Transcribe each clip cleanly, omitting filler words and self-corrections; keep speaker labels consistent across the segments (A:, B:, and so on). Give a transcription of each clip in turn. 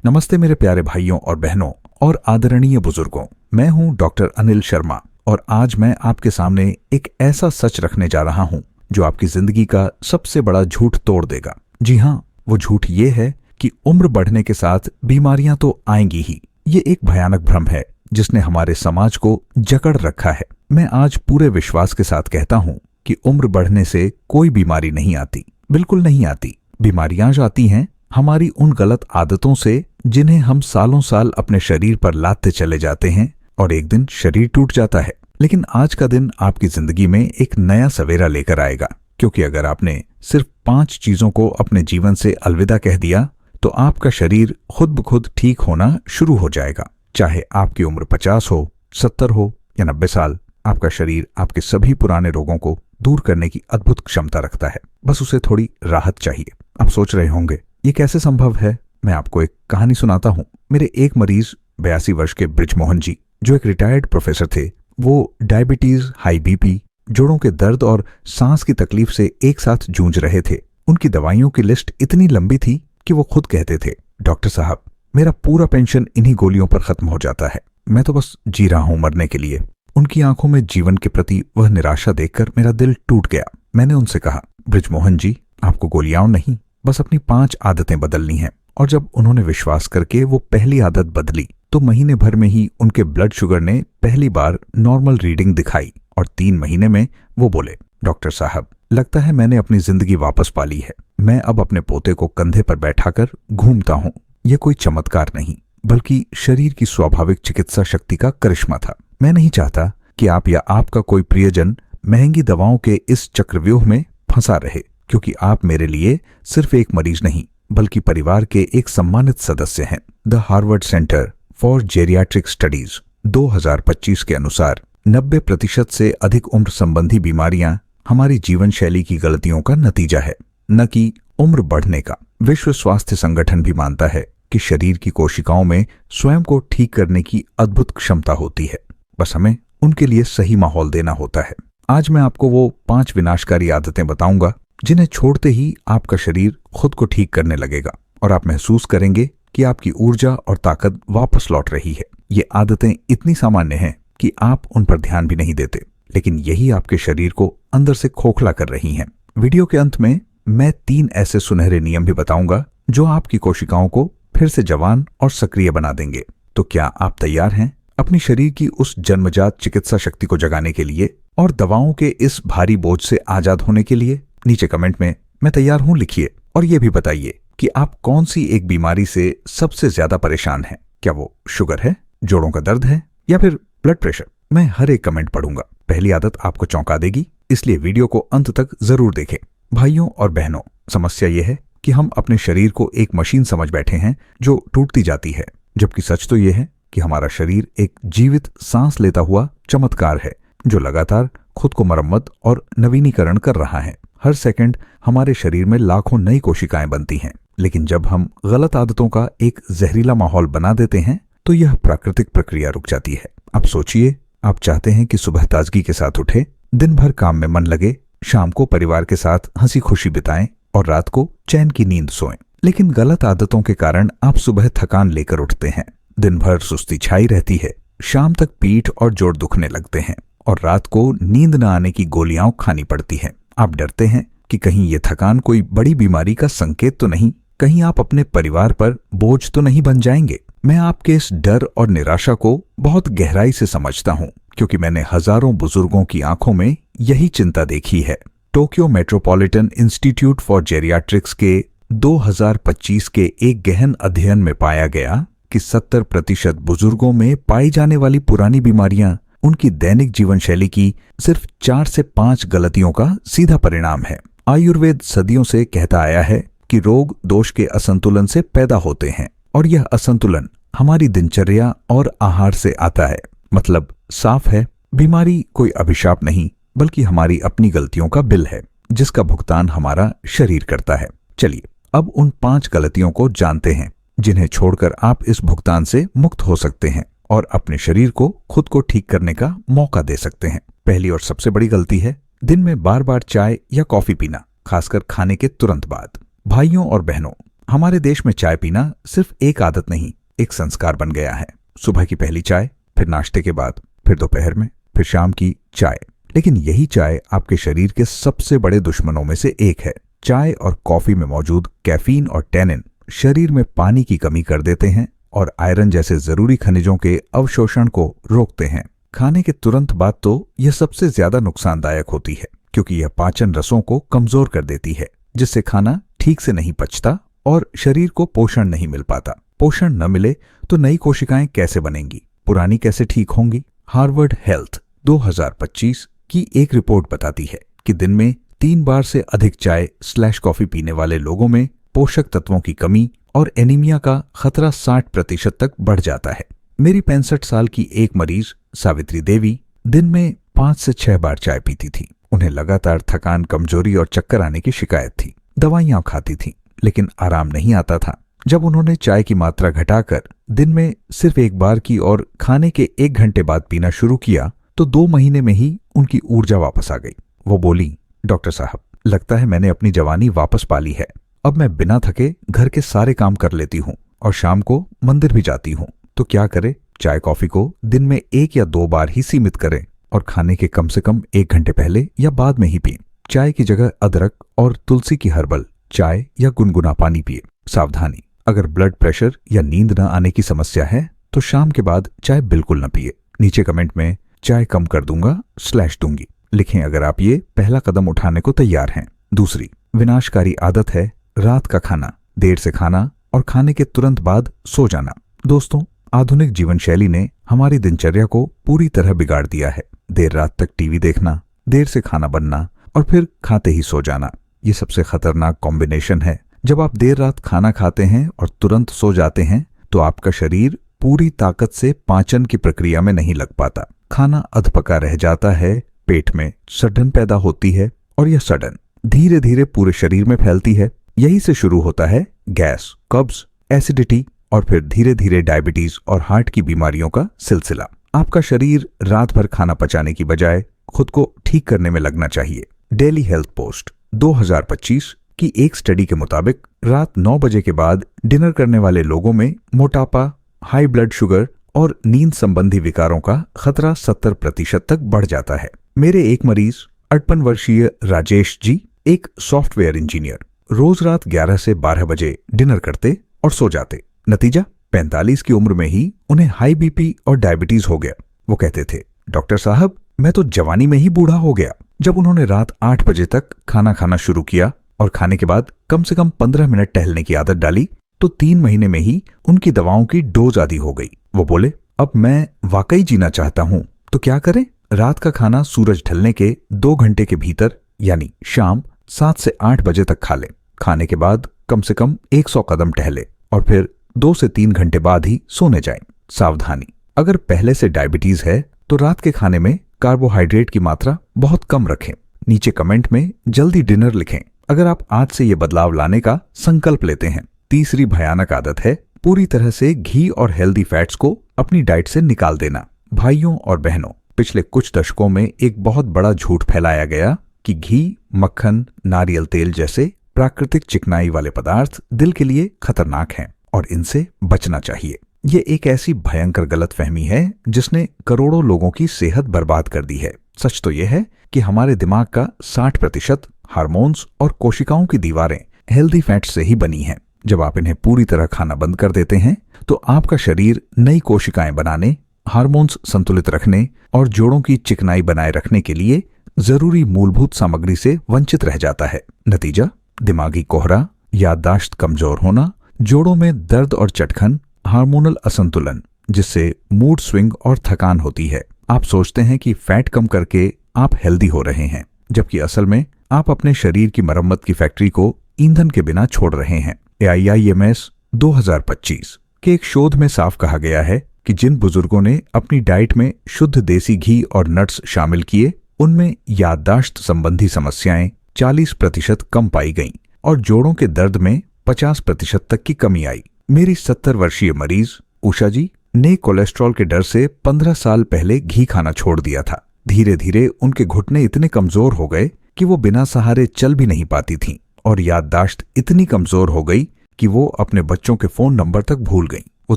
A: नमस्ते मेरे प्यारे भाइयों और बहनों और आदरणीय बुजुर्गों। मैं हूं डॉक्टर अनिल शर्मा और आज मैं आपके सामने एक ऐसा सच रखने जा रहा हूं जो आपकी जिंदगी का सबसे बड़ा झूठ तोड़ देगा। जी हां, वो झूठ ये है कि उम्र बढ़ने के साथ बीमारियां तो आएंगी ही। ये एक भयानक भ्रम है जिसने हमारे समाज को जकड़ रखा है। मैं आज पूरे विश्वास के साथ कहता हूं कि उम्र बढ़ने से कोई बीमारी नहीं आती, बिल्कुल नहीं आती। बीमारियां आती हैं हमारी उन गलत आदतों से जिन्हें हम सालों साल अपने शरीर पर लादते चले जाते हैं और एक दिन शरीर टूट जाता है। लेकिन आज का दिन आपकी जिंदगी में एक नया सवेरा लेकर आएगा, क्योंकि अगर आपने सिर्फ 5 चीजों को अपने जीवन से अलविदा कह दिया तो आपका शरीर खुद ब खुद ठीक होना शुरू हो जाएगा। चाहे आपकी उम्र 50 हो, 70 हो या 90 साल, आपका शरीर आपके सभी पुराने रोगों को दूर करने की अद्भुत क्षमता रखता है। बस उसे थोड़ी राहत चाहिए। आप सोच रहे होंगे ये कैसे संभव है। मैं आपको एक कहानी सुनाता हूं। मेरे एक मरीज 82 वर्ष के बृजमोहन जी, जो एक रिटायर्ड प्रोफेसर थे, वो डायबिटीज, हाई बीपी, जोड़ों के दर्द और सांस की तकलीफ से एक साथ जूझ रहे थे। उनकी दवाइयों की लिस्ट इतनी लंबी थी कि वो खुद कहते थे, डॉक्टर साहब, मेरा पूरा पेंशन इन्हीं गोलियों पर खत्म हो जाता है। मैं तो बस जी रहा हूं मरने के लिए। उनकी आंखों में जीवन के प्रति वह निराशा देखकर मेरा दिल टूट गया। मैंने उनसे कहा, बृजमोहन जी, आपको गोलियां नहीं, बस अपनी 5 आदतें बदलनी हैं। और जब उन्होंने विश्वास करके वो पहली आदत बदली तो महीने भर में ही उनके ब्लड शुगर ने पहली बार नॉर्मल रीडिंग दिखाई और 3 महीने में वो बोले, डॉक्टर साहब, लगता है मैंने अपनी जिंदगी वापस पा ली है। मैं अब अपने पोते को कंधे पर बैठाकर घूमता हूँ। यह कोई चमत्कार नहीं, बल्कि शरीर की स्वाभाविक चिकित्सा शक्ति का करिश्मा था। मैं नहीं चाहता कि आप या आपका कोई प्रियजन महंगी दवाओं के इस चक्रव्यूह में फंसा रहे, क्योंकि आप मेरे लिए सिर्फ एक मरीज नहीं बल्कि परिवार के एक सम्मानित सदस्य हैं। The Harvard centre for geriatric studies 2025 के अनुसार 90% से अधिक उम्र संबंधी बीमारियां हमारी जीवन शैली की गलतियों का नतीजा है, न कि उम्र बढ़ने का। विश्व स्वास्थ्य संगठन भी मानता है कि शरीर की कोशिकाओं में स्वयं को ठीक करने की अद्भुत क्षमता होती है। बस हमें उनके लिए सही माहौल देना होता है। आज मैं आपको वो 5 विनाशकारी आदतें बताऊंगा जिन्हें छोड़ते ही आपका शरीर खुद को ठीक करने लगेगा और आप महसूस करेंगे कि आपकी ऊर्जा और ताकत वापस लौट रही है। ये आदतें इतनी सामान्य हैं कि आप उन पर ध्यान भी नहीं देते, लेकिन यही आपके शरीर को अंदर से खोखला कर रही हैं। वीडियो के अंत में मैं 3 ऐसे सुनहरे नियम भी बताऊंगा जो आपकी कोशिकाओं को फिर से जवान और सक्रिय बना देंगे। तो क्या आप तैयार हैं अपनी शरीर की उस जन्मजात चिकित्सा शक्ति को जगाने के लिए और दवाओं के इस भारी बोझ से आजाद होने के लिए? नीचे कमेंट में मैं तैयार हूं लिखिए और ये भी बताइए कि आप कौन सी एक बीमारी से सबसे ज्यादा परेशान हैं। क्या वो शुगर है, जोड़ों का दर्द है या फिर ब्लड प्रेशर? मैं हर एक कमेंट पढ़ूंगा। पहली आदत आपको चौंका देगी, इसलिए वीडियो को अंत तक जरूर देखें। भाइयों और बहनों, समस्या यह है कि हम अपने शरीर को एक मशीन समझ बैठे हैं जो टूटती जाती है, जबकि सच तो यह है कि हमारा शरीर एक जीवित सांस लेता हुआ चमत्कार है जो लगातार खुद को मरम्मत और नवीनीकरण कर रहा है। हर सेकंड हमारे शरीर में लाखों नई कोशिकाएं बनती हैं, लेकिन जब हम गलत आदतों का एक जहरीला माहौल बना देते हैं तो यह प्राकृतिक प्रक्रिया रुक जाती है। अब सोचिए, आप चाहते हैं कि सुबह ताजगी के साथ उठे, दिन भर काम में मन लगे, शाम को परिवार के साथ हंसी खुशी बिताएं और रात को चैन की नींद सोएं। लेकिन गलत आदतों के कारण आप सुबह थकान लेकर उठते हैं, दिन भर सुस्ती छाई रहती है, शाम तक पीठ और जोड़ दुखने लगते हैं और रात को नींद न आने की गोलियां खानी पड़ती हैं। आप डरते हैं कि कहीं ये थकान कोई बड़ी बीमारी का संकेत तो नहीं, कहीं आप अपने परिवार पर बोझ तो नहीं बन जाएंगे। मैं आपके इस डर और निराशा को बहुत गहराई से समझता हूँ, क्योंकि मैंने हजारों बुजुर्गों की आंखों में यही चिंता देखी है। Tokyo metropolitan institute for geriatrics के 2025 के एक गहन अध्ययन में पाया गया कि 70% बुजुर्गों में पाई जाने वाली पुरानी बीमारियां उनकी दैनिक जीवन शैली की सिर्फ 4 से 5 गलतियों का सीधा परिणाम है। आयुर्वेद सदियों से कहता आया है कि रोग दोष के असंतुलन से पैदा होते हैं और यह असंतुलन हमारी दिनचर्या और आहार से आता है। मतलब साफ है, बीमारी कोई अभिशाप नहीं बल्कि हमारी अपनी गलतियों का बिल है जिसका भुगतान हमारा शरीर करता है। चलिए अब उन 5 गलतियों को जानते हैं जिन्हें छोड़कर आप इस भुगतान से मुक्त हो सकते हैं और अपने शरीर को खुद को ठीक करने का मौका दे सकते हैं। पहली और सबसे बड़ी गलती है दिन में बार बार चाय या कॉफी पीना, खासकर खाने के तुरंत बाद। भाइयों और बहनों, हमारे देश में चाय पीना सिर्फ एक आदत नहीं, एक संस्कार बन गया है। सुबह की पहली चाय, फिर नाश्ते के बाद, फिर दोपहर में, फिर शाम की चाय। लेकिन यही चाय आपके शरीर के सबसे बड़े दुश्मनों में से एक है। चाय और कॉफी में मौजूद कैफीन और टैनिन शरीर में पानी की कमी कर देते हैं और आयरन जैसे जरूरी खनिजों के अवशोषण को रोकते हैं। खाने के तुरंत बाद तो यह सबसे ज्यादा नुकसानदायक होती है, क्योंकि यह पाचन रसों को कमजोर कर देती है, जिससे खाना ठीक से नहीं पचता और शरीर को पोषण नहीं मिल पाता। पोषण न मिले तो नई कोशिकाएं कैसे बनेंगी, पुरानी कैसे ठीक होंगी? हार्वर्ड हेल्थ 2025 की एक रिपोर्ट बताती है कि दिन में 3 बार से अधिक चाय/कॉफी पीने वाले लोगों में पोषक तत्वों की कमी और एनीमिया का खतरा 60% तक बढ़ जाता है। मेरी 65 साल की एक मरीज सावित्री देवी दिन में 5 से 6 बार चाय पीती थी। उन्हें लगातार थकान, कमजोरी और चक्कर आने की शिकायत थी। दवाइयां खाती थीं, लेकिन आराम नहीं आता था। जब उन्होंने चाय की मात्रा घटाकर दिन में सिर्फ 1 बार की और खाने के 1 घंटे बाद पीना शुरू किया तो 2 महीने में ही उनकी ऊर्जा वापस आ गई। वो बोली, डॉक्टर साहब, लगता है मैंने अपनी जवानी वापस पा ली है। अब मैं बिना थके घर के सारे काम कर लेती हूँ और शाम को मंदिर भी जाती हूँ। तो क्या करें? चाय कॉफी को दिन में 1 या 2 बार ही सीमित करें और खाने के कम से कम 1 घंटे पहले या बाद में ही पिए। चाय की जगह अदरक और तुलसी की हर्बल चाय या गुनगुना पानी पिए। सावधानी, अगर ब्लड प्रेशर या नींद न आने की समस्या है तो शाम के बाद चाय बिल्कुल न पिए। नीचे कमेंट में चाय कम कर दूंगा / दूंगी लिखें अगर आप ये पहला कदम उठाने को तैयार हैं। दूसरी विनाशकारी आदत है रात का खाना, देर से खाना और खाने के तुरंत बाद सो जाना। दोस्तों, आधुनिक जीवन शैली ने हमारी दिनचर्या को पूरी तरह बिगाड़ दिया है। देर रात तक टीवी देखना, देर से खाना बनना और फिर खाते ही सो जाना, ये सबसे खतरनाक कॉम्बिनेशन है। जब आप देर रात खाना खाते हैं और तुरंत सो जाते हैं तो आपका शरीर पूरी ताकत से पाचन की प्रक्रिया में नहीं लग पाता। खाना अधपका रह जाता है, पेट में सड़न पैदा होती है और यह सड़न धीरे धीरे पूरे शरीर में फैलती है। यही से शुरू होता है गैस, कब्ज, एसिडिटी और फिर धीरे धीरे डायबिटीज और हार्ट की बीमारियों का सिलसिला। आपका शरीर रात भर खाना पचाने की बजाय खुद को ठीक करने में लगना चाहिए। डेली हेल्थ पोस्ट 2025 की एक स्टडी के मुताबिक रात 9 बजे के बाद डिनर करने वाले लोगों में मोटापा, हाई ब्लड शुगर और नींद संबंधी विकारों का खतरा 70% तक बढ़ जाता है। मेरे एक मरीज 58 वर्षीय राजेश जी, एक सॉफ्टवेयर इंजीनियर, रोज रात 11 से 12 बजे डिनर करते और सो जाते। नतीजा, 45 की उम्र में ही उन्हें हाई बीपी और डायबिटीज हो गया। वो कहते थे, डॉक्टर साहब, मैं तो जवानी में ही बूढ़ा हो गया। जब उन्होंने रात 8 बजे तक खाना खाना शुरू किया और खाने के बाद कम से कम 15 मिनट टहलने की आदत डाली तो 3 महीने में ही उनकी दवाओं की डोज आधी हो गई। वो बोले, अब मैं वाकई जीना चाहता हूं, तो क्या करें? रात का खाना सूरज ढलने के 2 घंटे के भीतर यानी शाम 7 से 8 बजे तक खा लें। खाने के बाद कम से कम 100 कदम टहले और फिर 2 से 3 घंटे बाद ही सोने जाएं। सावधानी, अगर पहले से डायबिटीज है तो रात के खाने में कार्बोहाइड्रेट की मात्रा बहुत कम रखें। नीचे कमेंट में जल्दी डिनर लिखें अगर आप आज से ये बदलाव लाने का संकल्प लेते हैं। तीसरी भयानक आदत है पूरी तरह से घी और हेल्दी फैट्स को अपनी डाइट से निकाल देना। भाइयों और बहनों, पिछले कुछ दशकों में एक बहुत बड़ा झूठ फैलाया गया कि घी, मक्खन, नारियल तेल जैसे प्राकृतिक चिकनाई वाले पदार्थ दिल के लिए खतरनाक हैं और इनसे बचना चाहिए। ये एक ऐसी भयंकर गलतफहमी है जिसने करोड़ों लोगों की सेहत बर्बाद कर दी है। सच तो यह है कि हमारे दिमाग का 60% हार्मोन्स और कोशिकाओं की दीवारें हेल्दी फैट्स से ही बनी हैं। जब आप इन्हें पूरी तरह खाना बंद कर देते हैं तो आपका शरीर नई कोशिकाएं बनाने, हार्मोन्स संतुलित रखने और जोड़ों की चिकनाई बनाए रखने के लिए जरूरी मूलभूत सामग्री से वंचित रह जाता है। नतीजा, दिमागी कोहरा, याददाश्त कमजोर होना, जोड़ों में दर्द और चटखन, हार्मोनल असंतुलन, जिससे मूड स्विंग और थकान होती है। आप सोचते हैं कि फैट कम करके आप हेल्दी हो रहे हैं, जबकि असल में आप अपने शरीर की मरम्मत की फैक्ट्री को ईंधन के बिना छोड़ रहे हैं। AIIMS 2025 के एक शोध में साफ कहा गया है कि जिन बुजुर्गों ने अपनी डाइट में शुद्ध देसी घी और नट्स शामिल किए, उनमें याददाश्त संबंधी समस्याएं 40% कम पाई गईं और जोड़ों के दर्द में 50% तक की कमी आई। मेरी 70 वर्षीय मरीज उषा जी ने कोलेस्ट्रॉल के डर से 15 साल पहले घी खाना छोड़ दिया था। धीरे धीरे उनके घुटने इतने कमजोर हो गए कि वो बिना सहारे चल भी नहीं पाती थीं और याददाश्त इतनी कमजोर हो गई कि वो अपने बच्चों के फोन नंबर तक भूल गईं। वो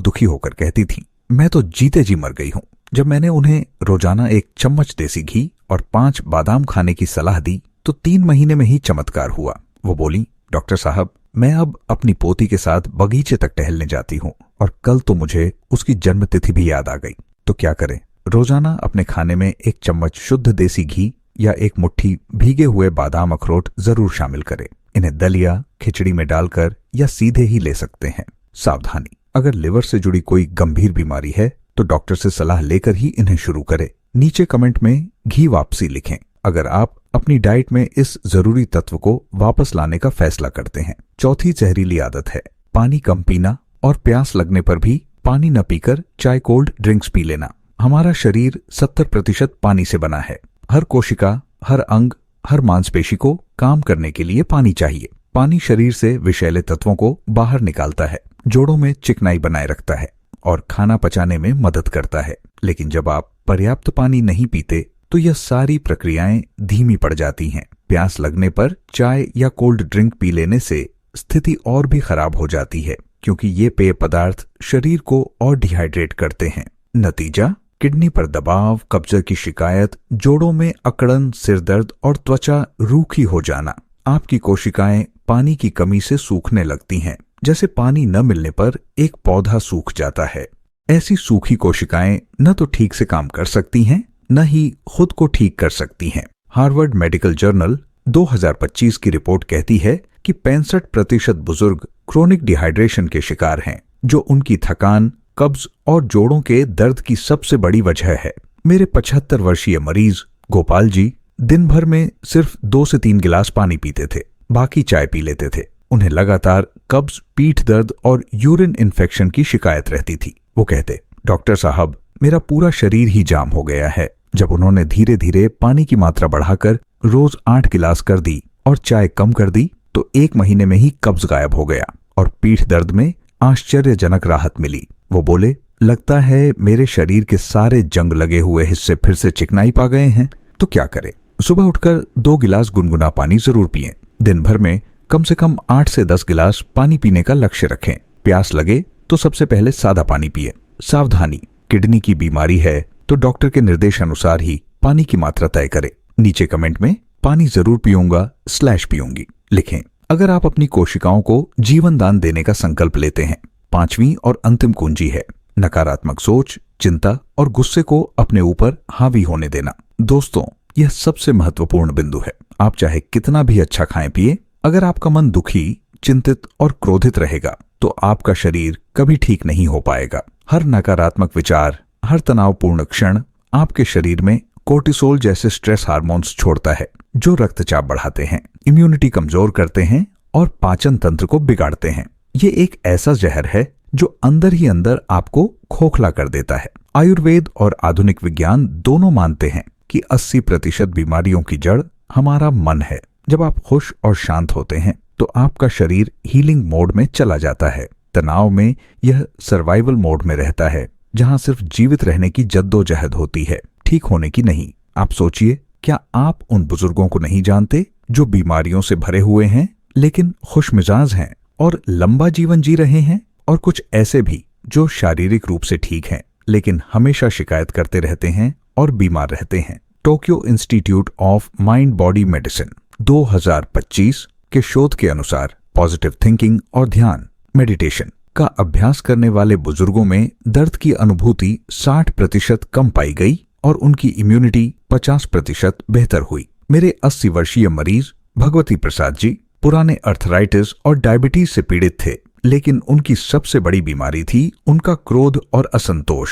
A: दुखी होकर कहती थीं, मैं तो जीते जी मर गई हूं। जब मैंने उन्हें रोजाना 1 चम्मच देसी घी और 5 बादाम खाने की सलाह दी तो 3 महीने में ही चमत्कार हुआ। वो बोली, डॉक्टर साहब, मैं अब अपनी पोती के साथ बगीचे तक टहलने जाती हूँ और कल तो मुझे उसकी जन्मतिथि भी याद आ गई। तो क्या करें? रोजाना अपने खाने में 1 चम्मच शुद्ध देसी घी या 1 मुट्ठी भीगे हुए बादाम अखरोट जरूर शामिल करें। इन्हें दलिया, खिचड़ी में डालकर या सीधे ही ले सकते हैं। सावधानी, अगर लिवर से जुड़ी कोई गंभीर बीमारी है तो डॉक्टर से सलाह लेकर ही इन्हें शुरू करें। नीचे कमेंट में घी वापसी लिखें अगर आप अपनी डाइट में इस जरूरी तत्व को वापस लाने का फैसला करते हैं। चौथी जहरीली आदत है पानी कम पीना और प्यास लगने पर भी पानी न पीकर चाय कोल्ड ड्रिंक्स पी लेना। हमारा शरीर 70% पानी से बना है। हर कोशिका, हर अंग, हर मांसपेशी को काम करने के लिए पानी चाहिए। पानी शरीर से विषैले तत्वों को बाहर निकालता है, जोड़ों में चिकनाई बनाए रखता है और खाना पचाने में मदद करता है। लेकिन जब आप पर्याप्त पानी नहीं पीते तो यह सारी प्रक्रियाएं धीमी पड़ जाती हैं। प्यास लगने पर चाय या कोल्ड ड्रिंक पी लेने से स्थिति और भी खराब हो जाती है, क्योंकि ये पेय पदार्थ शरीर को और डिहाइड्रेट करते हैं। नतीजा, किडनी पर दबाव, कब्जे की शिकायत, जोड़ों में अकड़न, सिरदर्द और त्वचा रूखी हो जाना। आपकी कोशिकाएं पानी की कमी से सूखने लगती हैं, जैसे पानी न मिलने पर एक पौधा सूख जाता है। ऐसी सूखी कोशिकाएं न तो ठीक से काम कर सकती हैं, न ही खुद को ठीक कर सकती हैं। हार्वर्ड मेडिकल जर्नल 2025 की रिपोर्ट कहती है कि 65% बुजुर्ग क्रोनिक डिहाइड्रेशन के शिकार हैं, जो उनकी थकान, कब्ज और जोड़ों के दर्द की सबसे बड़ी वजह है। मेरे 75 वर्षीय मरीज गोपाल जी दिन भर में सिर्फ 2 से 3 गिलास पानी पीते थे, बाकी चाय पी लेते थे। उन्हें लगातार कब्ज, पीठ दर्द और यूरिन इन्फेक्शन की शिकायत रहती थी। वो कहते, डॉक्टर साहब, मेरा पूरा शरीर ही जाम हो गया है। जब उन्होंने धीरे धीरे पानी की मात्रा बढ़ाकर रोज 8 गिलास कर दी और चाय कम कर दी तो 1 महीने में ही कब्ज गायब हो गया और पीठ दर्द में आश्चर्यजनक राहत मिली। वो बोले, लगता है मेरे शरीर के सारे जंग लगे हुए हिस्से फिर से चिकनाई पा गए हैं। तो क्या करें? सुबह उठकर 2 गिलास गुनगुना पानी जरूर पिएं। दिन भर में कम से कम 8 से 10 गिलास पानी पीने का लक्ष्य रखें। प्यास लगे तो सबसे पहले सादा पानी पिए। सावधानी, किडनी की बीमारी है तो डॉक्टर के निर्देश अनुसार ही पानी की मात्रा तय करें। नीचे कमेंट में पानी जरूर पीऊंगा/पीऊंगी लिखें अगर आप अपनी कोशिकाओं को जीवन दान देने का संकल्प लेते हैं। 5वीं और अंतिम कुंजी है नकारात्मक सोच, चिंता और गुस्से को अपने ऊपर हावी होने देना। दोस्तों, यह सबसे महत्वपूर्ण बिंदु है। आप चाहे कितना भी अच्छा खाएं पिए, अगर आपका मन दुखी, चिंतित और क्रोधित रहेगा तो आपका शरीर कभी ठीक नहीं हो पाएगा। हर नकारात्मक विचार, हर तनावपूर्ण क्षण आपके शरीर में कोर्टिसोल जैसे स्ट्रेस हार्मोन्स छोड़ता है, जो रक्तचाप बढ़ाते हैं, इम्यूनिटी कमजोर करते हैं और पाचन तंत्र को बिगाड़ते हैं। ये एक ऐसा जहर है जो अंदर ही अंदर आपको खोखला कर देता है। आयुर्वेद और आधुनिक विज्ञान दोनों मानते हैं कि 80% बीमारियों की जड़ हमारा मन है। जब आप खुश और शांत होते हैं तो आपका शरीर हीलिंग मोड में चला जाता है। तनाव में यह सर्वाइवल मोड में रहता है, जहां सिर्फ जीवित रहने की जद्दोजहद होती है, ठीक होने की नहीं। आप सोचिए, क्या आप उन बुजुर्गों को नहीं जानते जो बीमारियों से भरे हुए हैं लेकिन खुशमिजाज हैं और लंबा जीवन जी रहे हैं? और कुछ ऐसे भी जो शारीरिक रूप से ठीक हैं लेकिन हमेशा शिकायत करते रहते हैं और बीमार रहते हैं। Tokyo institute of mind body medicine 2025 के शोध के अनुसार पॉजिटिव थिंकिंग और ध्यान, मेडिटेशन का अभ्यास करने वाले बुजुर्गों में दर्द की अनुभूति 60% कम पाई गई और उनकी इम्यूनिटी 50% बेहतर हुई। मेरे 80 वर्षीय मरीज भगवती प्रसाद जी पुराने अर्थराइटिस और डायबिटीज से पीड़ित थे, लेकिन उनकी सबसे बड़ी बीमारी थी उनका क्रोध और असंतोष।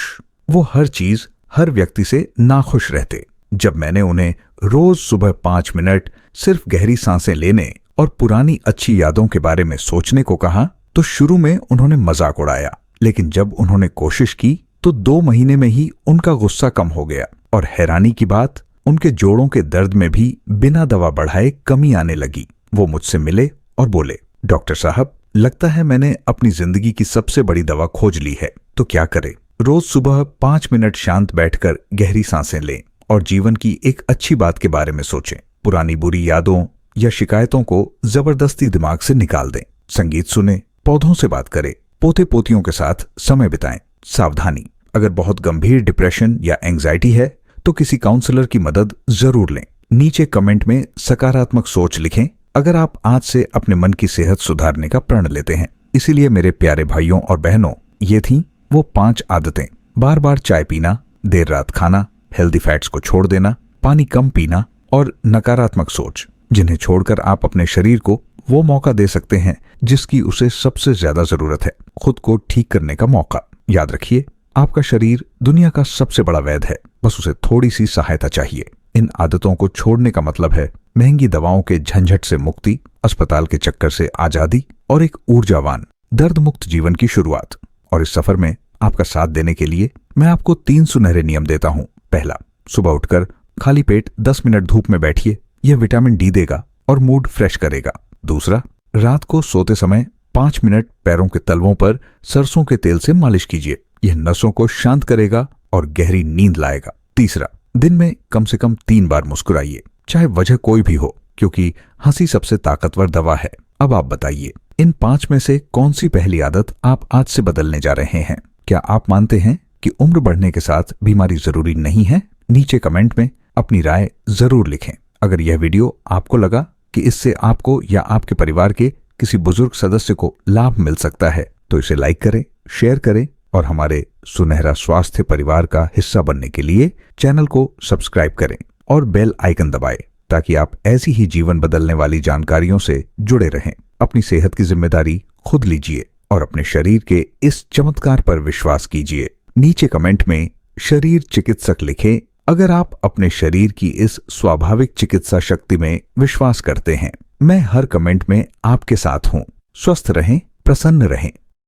A: वो हर चीज, हर व्यक्ति से नाखुश रहते। जब मैंने उन्हें रोज सुबह 5 मिनट सिर्फ गहरी सांसें लेने और पुरानी अच्छी यादों के बारे में सोचने को कहा तो शुरू में उन्होंने मजाक उड़ाया, लेकिन जब उन्होंने कोशिश की तो 2 महीने में ही उनका गुस्सा कम हो गया और हैरानी की बात, उनके जोड़ों के दर्द में भी बिना दवा बढ़ाए कमी आने लगी। वो मुझसे मिले और बोले, डॉक्टर साहब, लगता है मैंने अपनी जिंदगी की सबसे बड़ी दवा खोज ली है। तो क्या करें? रोज सुबह 5 मिनट शांत बैठकर गहरी सांसें लें और जीवन की एक अच्छी बात के बारे में सोचें। पुरानी बुरी यादों या शिकायतों को जबरदस्ती दिमाग से निकाल दें। संगीत सुने, पौधों से बात करें, पोते पोतियों के साथ समय बिताएं। सावधानी, अगर बहुत गंभीर डिप्रेशन या एंजाइटी है तो किसी काउंसलर की मदद जरूर लें। नीचे कमेंट में सकारात्मक सोच लिखें अगर आप आज से अपने मन की सेहत सुधारने का प्रण लेते हैं। इसीलिए मेरे प्यारे भाइयों और बहनों, ये थीं वो 5 आदतें। बार बार चाय पीना, देर रात खाना, हेल्दी फैट्स को छोड़ देना, पानी कम पीना और नकारात्मक सोच, जिन्हें छोड़कर आप अपने शरीर को वो मौका दे सकते हैं जिसकी उसे सबसे ज्यादा जरूरत है, खुद को ठीक करने का मौका। याद रखिए, आपका शरीर दुनिया का सबसे बड़ा वैद्य है, बस उसे थोड़ी सी सहायता चाहिए। इन आदतों को छोड़ने का मतलब है महंगी दवाओं के झंझट से मुक्ति, अस्पताल के चक्कर से आजादी और एक ऊर्जावान, दर्द मुक्त जीवन की शुरुआत। और इस सफर में आपका साथ देने के लिए मैं आपको 3 सुनहरे नियम देता हूं। पहला, सुबह उठकर खाली पेट 10 मिनट धूप में बैठिए, यह विटामिन डी देगा और मूड फ्रेश करेगा। दूसरा, रात को सोते समय 5 मिनट पैरों के तलवों पर सरसों के तेल से मालिश कीजिए, यह नसों को शांत करेगा और गहरी नींद लाएगा। तीसरा, दिन में कम से कम 3 बार मुस्कुराइए, चाहे वजह कोई भी हो, क्योंकि हंसी सबसे ताकतवर दवा है। अब आप बताइए, इन 5 में से कौन सी पहली आदत आप आज से बदलने जा रहे हैं? क्या आप मानते हैं कि उम्र बढ़ने के साथ बीमारी जरूरी नहीं है? नीचे कमेंट में अपनी राय जरूर लिखें। अगर यह वीडियो आपको लगा कि इससे आपको या आपके परिवार के किसी बुजुर्ग सदस्य को लाभ मिल सकता है तो इसे लाइक करें, शेयर करें और हमारे सुनहरा स्वास्थ्य परिवार का हिस्सा बनने के लिए चैनल को सब्सक्राइब करें और बेल आइकन दबाएं, ताकि आप ऐसी ही जीवन बदलने वाली जानकारियों से जुड़े रहें। अपनी सेहत की जिम्मेदारी खुद लीजिए और अपने शरीर के इस चमत्कार पर विश्वास कीजिए। नीचे कमेंट में शरीर चिकित्सक लिखें अगर आप अपने शरीर की इस स्वाभाविक चिकित्सा शक्ति में विश्वास करते हैं। मैं हर कमेंट में आपके साथ हूं। स्वस्थ रहें, प्रसन्न रहें